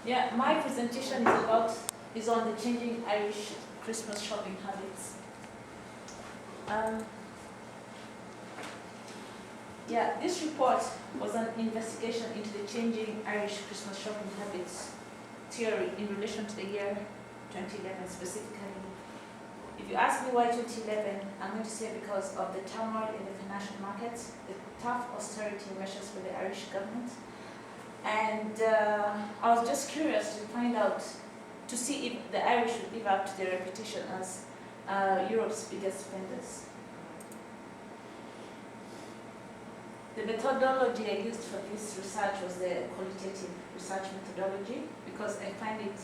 Yeah, my presentation is on the changing Irish Christmas shopping habits. Yeah, this report was an investigation into the changing Irish Christmas shopping habits theory in relation to the year 2011 specifically. If you ask me why 2011, I'm going to say because of the turmoil in the financial markets, the tough austerity measures for the Irish government, and I was just curious to find out, to see if the Irish would live up to their reputation as Europe's biggest spenders. The methodology I used for this research was the qualitative research methodology, because I find it,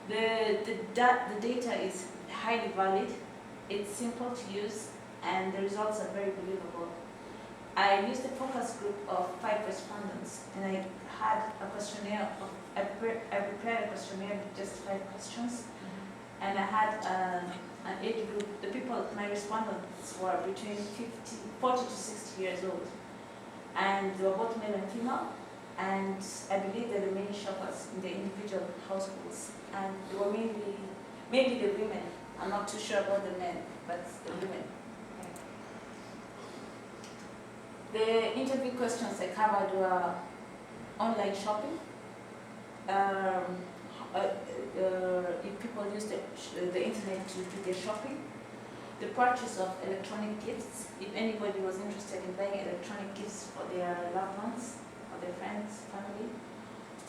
the data is highly valid, it's simple to use, and the results are very believable. I used a focus group of 5 respondents, and I had a questionnaire I prepared a questionnaire with just 5 questions, and I had an age group. The people, my respondents, were between 40 to 60 years old, and they were both male and female, and I believe there were many shoppers in the individual households, and they were mainly the women. I'm not too sure about the men, but the women. The interview questions I covered were online shopping, if people use the internet to do their shopping, the purchase of electronic gifts, if anybody was interested in buying electronic gifts for their loved ones, or their friends, family,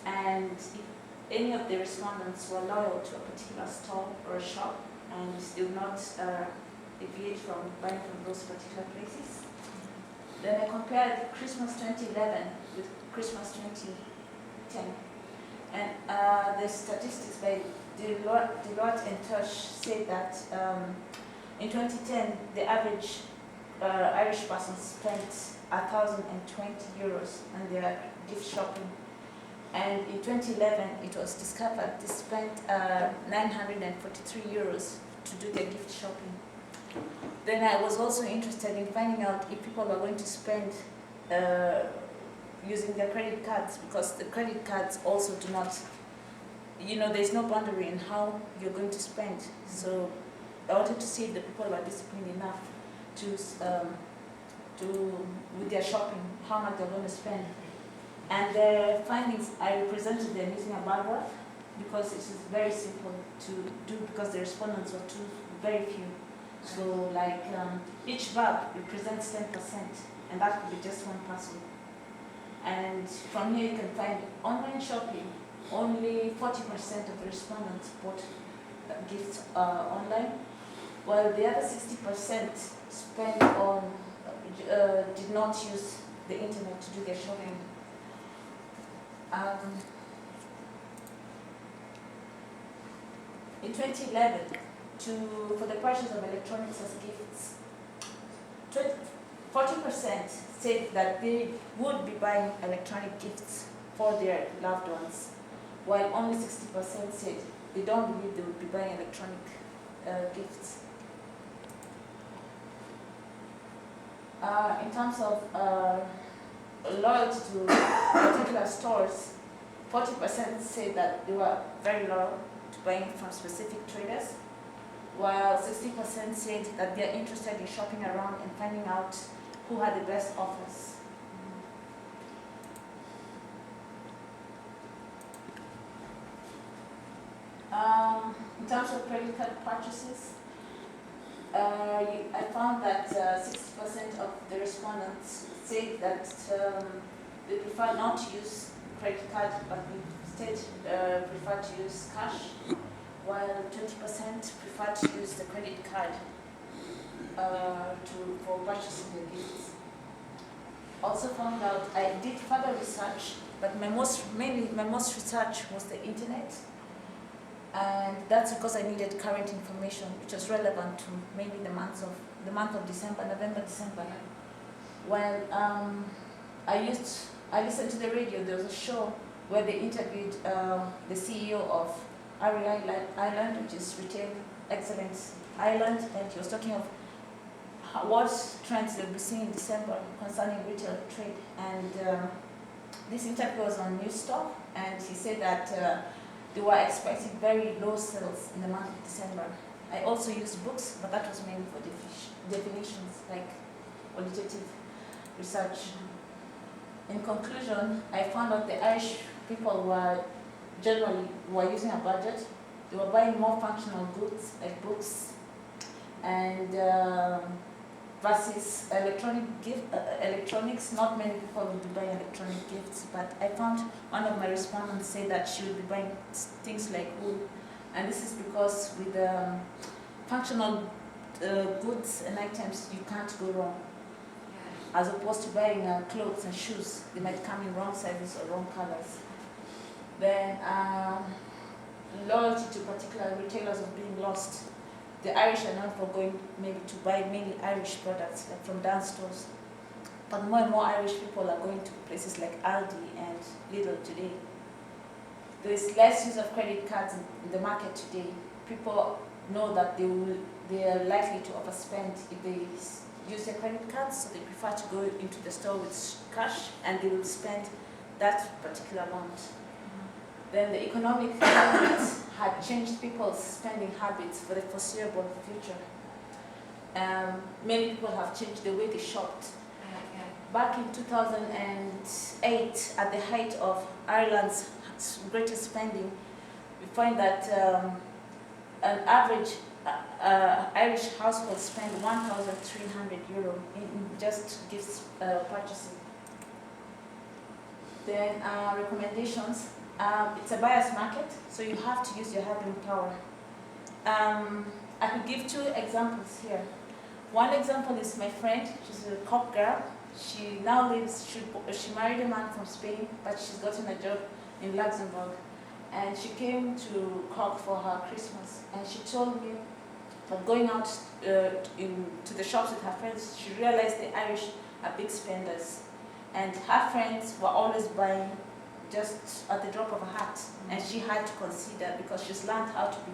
and if any of the respondents were loyal to a particular store or a shop, and they would not deviate from buying from those particular places. Then I compared Christmas 2011 with Christmas 2010. And the statistics by Deloitte and Touch say that in 2010, the average Irish person spent 1,020 euros on their gift shopping. And in 2011, it was discovered they spent 943 euros to do their gift shopping. Then I was also interested in finding out if people are going to spend using their credit cards, because the credit cards also do not, there's no boundary in how you're going to spend. So I wanted to see if the people were disciplined enough with their shopping, how much they're going to spend. And the findings, I represented them using a bar graph, because it is very simple to do, because the respondents were very few. So like each bar represents 10%, and that could be just one person. And from here you can find online shopping, only 40% of the respondents bought gifts online, while the other 60% spent on, did not use the internet to do their shopping. In 2011, for the purchase of electronics as gifts, 40% said that they would be buying electronic gifts for their loved ones, while only 60% said they don't believe they would be buying electronic gifts. In terms of loyalty to particular stores, 40% said that they were very loyal to buying from specific traders, while 60% said that they're interested in shopping around and finding out who had the best offers. In terms of credit card purchases, I found that 60% of the respondents said that they prefer not to use credit card, but instead prefer to use cash, while 20% prefer to use the credit card for purchasing the gifts. Also found out, I did further research, but my most research was the internet, and that's because I needed current information, which was relevant to mainly the month of December, November, December. While I listened to the radio, there was a show where they interviewed the CEO of Ari Island, which is Retail Excellence Island, and he was talking of what trends they'll be seeing in December concerning retail trade. And this interview was on News Talk, and he said that they were expecting very low sales in the month of December. I also used books, but that was mainly for definitions, like qualitative research. In conclusion, I found out the Irish people were generally using a budget. They were buying more functional goods like books and versus electronics. Not many people would be buying electronic gifts, but I found one of my respondents say that she would be buying things like wool, and this is because with functional goods and items you can't go wrong, as opposed to buying clothes and shoes. They might come in wrong sizes or wrong colors. Then loyalty to particular retailers was being lost. The Irish are known for going maybe to buy mainly Irish products, like from dance stores. But more and more Irish people are going to places like Aldi and Lidl today. There is less use of credit cards in the market today. People know that they are likely to overspend if they use their credit cards, so they prefer to go into the store with cash and they will spend that particular amount. Then the economic environment had changed people's spending habits for the foreseeable future. Many people have changed the way they shopped. Back in 2008, at the height of Ireland's greatest spending, we find that an average Irish household spent €1,300 in just gifts purchasing. Then recommendations. It's a buyer's market, so you have to use your bargaining power. I could give two examples here. One example is my friend. She's a cop girl. She now lives, she married a man from Spain, but she's gotten a job in Luxembourg. And she came to Cork for her Christmas, and she told me that going out to the shops with her friends, she realized the Irish are big spenders. And her friends were always buying just at the drop of a hat, and she had to consider, because she's learned how to be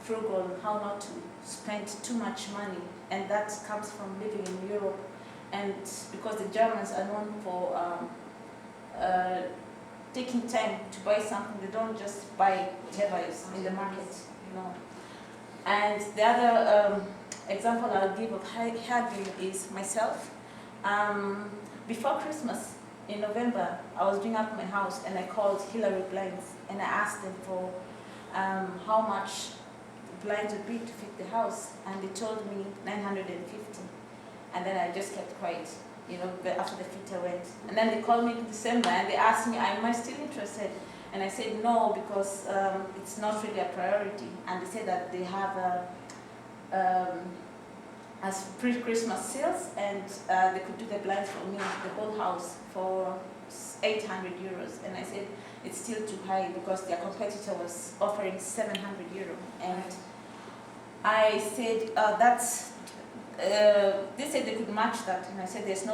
frugal, how not to spend too much money, and that comes from living in Europe, and because the Germans are known for taking time to buy something. They don't just buy whatever is in the market, you know. And the other example I'll give of haggling is myself. Before Christmas, in November, I was doing up my house and I called Hillary Blinds and I asked them for how much the blinds would be to fit the house, and they told me 950. And then I just kept quiet, you know, after the fitter went. And then they called me in December and they asked me, am I still interested? And I said no, because it's not really a priority. And they said that they have as pre-Christmas sales, and they could do the blinds for me, the whole house, for €800. And I said it's still too high because their competitor was offering €700. And I said they said they could match that, and I said there's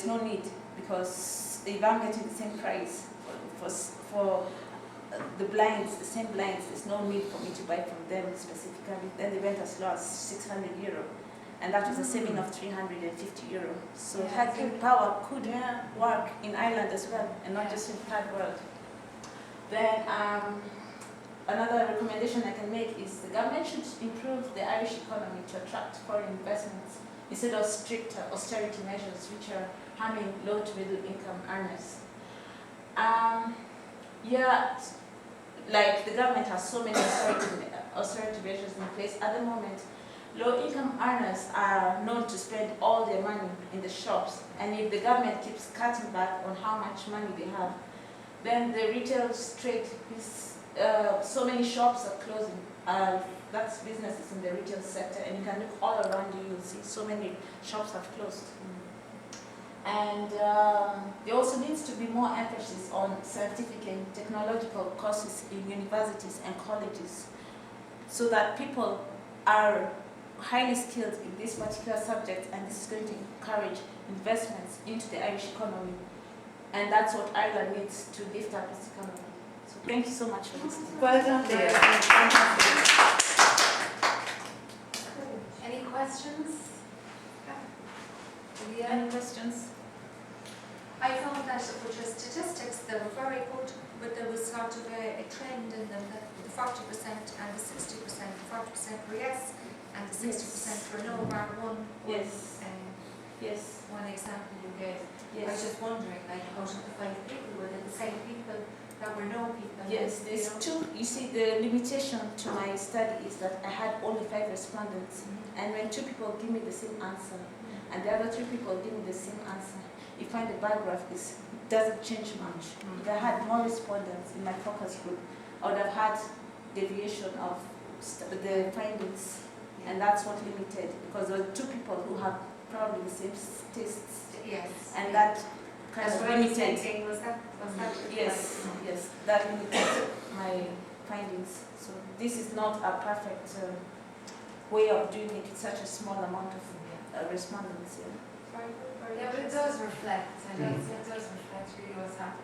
no need, because if I'm getting the same price for the blinds, the same blinds, there's no need for me to buy from them specifically. Then they went as low as €600. And that was a saving of €350. So haggling power could work in Ireland as well, and not just in third world. Then another recommendation I can make is the government should improve the Irish economy to attract foreign investments instead of strict austerity measures which are harming low to middle income earners. Like the government has so many austerity measures in place at the moment. Low-income earners are known to spend all their money in the shops, and if the government keeps cutting back on how much money they have, then the retail trade is, so many shops are closing. That's businesses in the retail sector, and you can look all around you, you'll see so many shops have closed. And there also needs to be more emphasis on scientific and technological courses in universities and colleges, so that people are highly skilled in this particular subject, and this is going to encourage investments into the Irish economy, and that's what Ireland needs to lift up its economy. So thank you so much for listening. Well done, Leah. Any questions? Any questions? I thought that that with your statistics, they were very good, but there was sort of a trend in them that the 40% and the 60%, the 40% were yes, and the 60% were no, bar one. Yes. Yes. One example you gave. Yes. I was just wondering, like, out of the 5 people, were they the same people that were no people? Yes, there's two. You see, the limitation to my study is that I had only 5 respondents, and when 2 people give me the same answer, and the other 3 people give me the same answer, you find the bar graph doesn't change much. If I had more respondents in my focus group, I would have had deviation of the findings, and that's what limited, because there were 2 people who have probably the same tastes. Yes. And that kind of limited. Was that yes, yes, that limited my findings. So this is not a perfect way of doing it with such a small amount of respondents. Yeah, but it does reflect, it does reflect really what's happening.